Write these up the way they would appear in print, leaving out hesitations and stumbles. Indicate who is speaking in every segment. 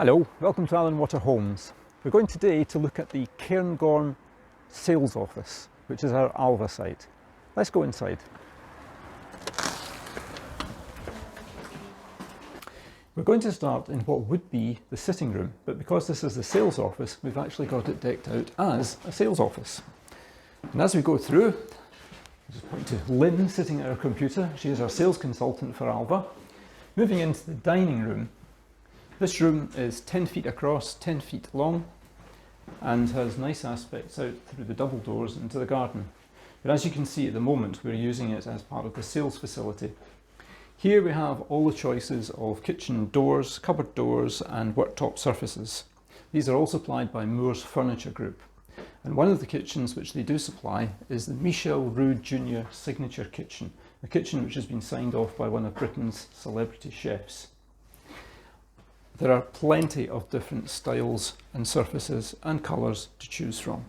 Speaker 1: Hello, welcome to Allanwater Homes. We're going today to look at the Cairngorm sales office, which is our Alva site. Let's go inside. We're going to start in what would be the sitting room, but because this is the sales office, we've actually got it decked out as a sales office. And as we go through, I'll just point to Lynn sitting at her computer. She is our sales consultant for Alva. Moving into the dining room. This room is 10 feet across, 10 feet long, and has nice aspects out through the double doors into the garden. But as you can see at the moment, we're using it as part of the sales facility. Here we have all the choices of kitchen doors, cupboard doors, and worktop surfaces. These are all supplied by Moore's Furniture Group. And one of the kitchens which they do supply is the Michel Roux Jr. Signature Kitchen, a kitchen which has been signed off by one of Britain's celebrity chefs. There are plenty of different styles and surfaces and colours to choose from.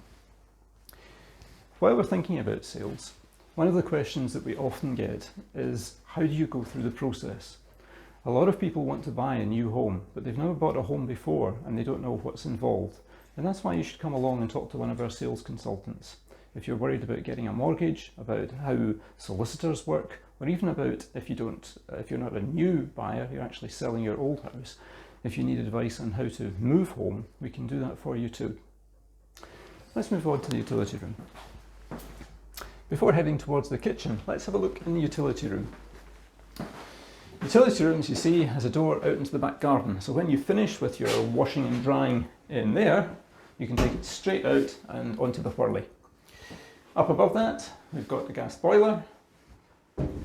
Speaker 1: While we're thinking about sales, one of the questions that we often get is, how do you go through the process? A lot of people want to buy a new home, but they've never bought a home before and they don't know what's involved. And that's why you should come along and talk to one of our sales consultants. If you're worried about getting a mortgage, about how solicitors work, or even about if you're not a new buyer, you're actually selling your old house, if you need advice on how to move home, we can do that for you too. Let's move on to the utility room. Before heading towards the kitchen, let's have a look in the utility room. Utility room, as you see, has a door out into the back garden. So when you finish with your washing and drying in there, you can take it straight out and onto the whirly. Up above that, we've got the gas boiler,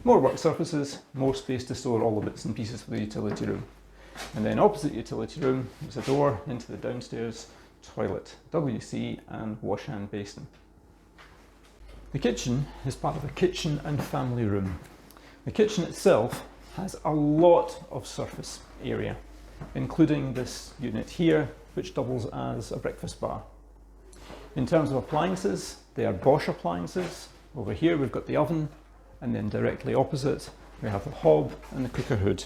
Speaker 1: more work surfaces, more space to store all the bits and pieces for the utility room. And then opposite utility room, there's a door into the downstairs toilet, WC and wash hand basin. The kitchen is part of a kitchen and family room. The kitchen itself has a lot of surface area, including this unit here, which doubles as a breakfast bar. In terms of appliances, they are Bosch appliances. Over here we've got the oven, and then directly opposite we have the hob and the cooker hood.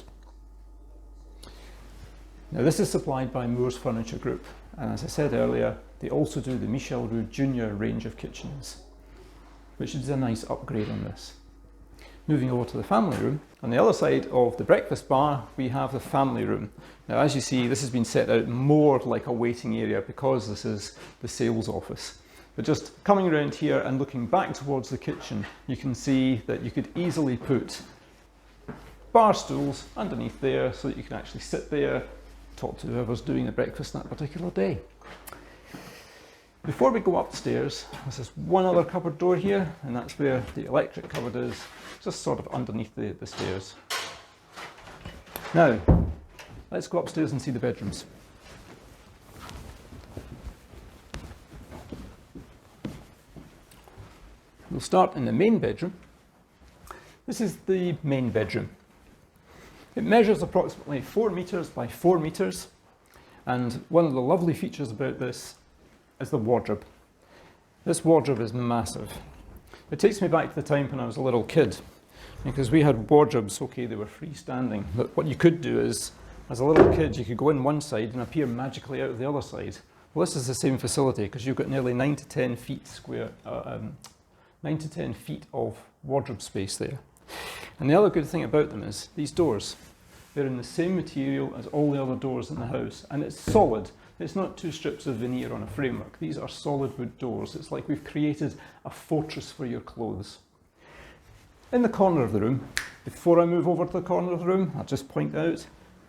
Speaker 1: Now this is supplied by Moore's Furniture Group, and as I said earlier, they also do the Michel Roux Jr. range of kitchens, which is a nice upgrade on this. Moving over to the family room, on the other side of the breakfast bar we have the family room. Now as you see, this has been set out more like a waiting area because this is the sales office. But just coming around here and looking back towards the kitchen, you can see that you could easily put bar stools underneath there so that you can actually sit there, talk to whoever's doing the breakfast that particular day. Before we go upstairs, there's this one other cupboard door here, and that's where the electric cupboard is, just sort of underneath the stairs. Now, let's go upstairs and see the bedrooms. We'll start in the main bedroom. This is the main bedroom. It measures approximately 4 metres by 4 metres, and one of the lovely features about this is the wardrobe. This wardrobe is massive. It takes me back to the time when I was a little kid, because we had wardrobes, okay, they were freestanding, but what you could do is, as a little kid, you could go in one side and appear magically out of the other side. Well, this is the same facility, because you've got nearly 9 to 10 feet square, 9 to 10 feet of wardrobe space there. And the other good thing about them is these doors. They're in the same material as all the other doors in the house, and it's solid. It's not 2 strips of veneer on a framework. These are solid wood doors. It's like we've created a fortress for your clothes. In the corner of the room, before I move over to the corner of the room, I'll just point out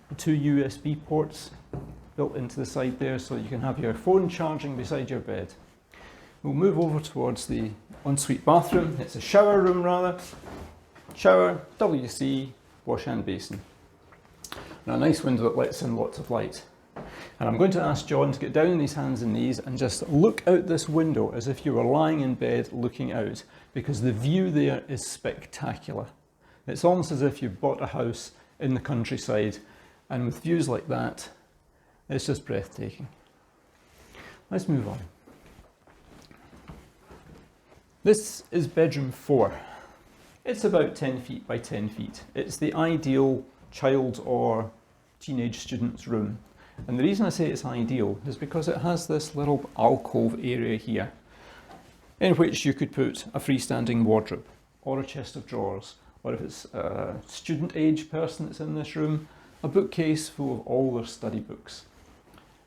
Speaker 1: the 2 USB ports built into the side there so you can have your phone charging beside your bed. We'll move over towards the ensuite bathroom. It's a shower room rather. Shower, WC, wash hand basin. And a nice window that lets in lots of light. And I'm going to ask John to get down on his hands and knees and just look out this window as if you were lying in bed looking out, because the view there is spectacular. It's almost as if you bought a house in the countryside, and with views like that, it's just breathtaking. Let's move on. This is bedroom 4. It's about 10 feet by 10 feet. It's the ideal child or teenage student's room. And the reason I say it's ideal is because it has this little alcove area here in which you could put a freestanding wardrobe or a chest of drawers, or if it's a student age person that's in this room, a bookcase full of all their study books.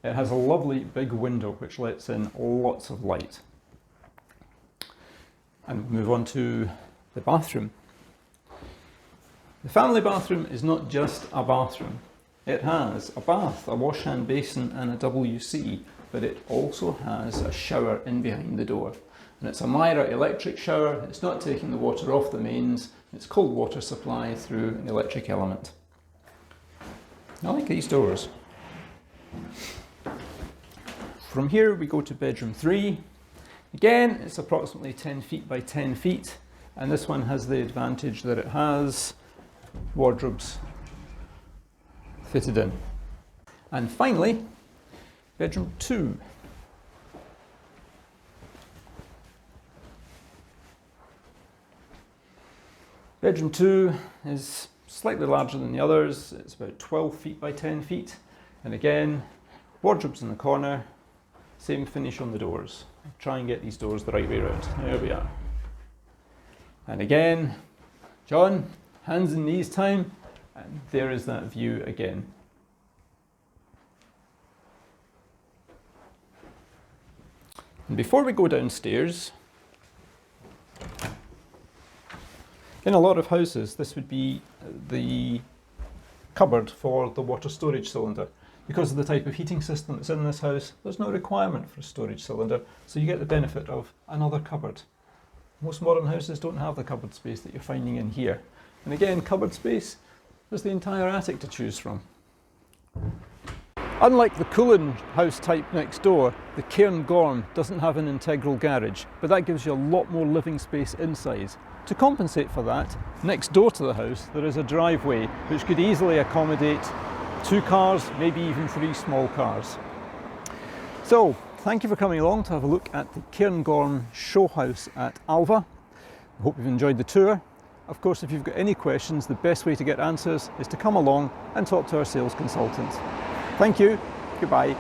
Speaker 1: It has a lovely big window which lets in lots of light. And we'll move on to the bathroom. The family bathroom is not just a bathroom. It has a bath, a wash hand basin and a WC, but it also has a shower in behind the door. And it's a Myra electric shower. It's not taking the water off the mains. It's cold water supply through an electric element. I like these doors. From here we go to bedroom 3. Again, it's approximately 10 feet by 10 feet, and this one has the advantage that it has wardrobes fitted in. And finally, bedroom 2. Bedroom 2 is slightly larger than the others. It's about 12 feet by 10 feet, and again, wardrobes in the corner, same finish on the doors. I'll try and get these doors the right way around. There we are. And again, John, hands and knees time, and there is that view again. And before we go downstairs, in a lot of houses, this would be the cupboard for the water storage cylinder. Because of the type of heating system that's in this house, there's no requirement for a storage cylinder, so you get the benefit of another cupboard. Most modern houses don't have the cupboard space that you're finding in here. And again, cupboard space, there's the entire attic to choose from. Unlike the Cullen house type next door, the Cairngorm doesn't have an integral garage, but that gives you a lot more living space inside. To compensate for that, next door to the house there is a driveway which could easily accommodate 2 cars, maybe even 3 small cars. So, thank you for coming along to have a look at the Cairngorm show house at Alva. I hope you've enjoyed the tour. Of course, if you've got any questions, the best way to get answers is to come along and talk to our sales consultant. Thank you. Goodbye.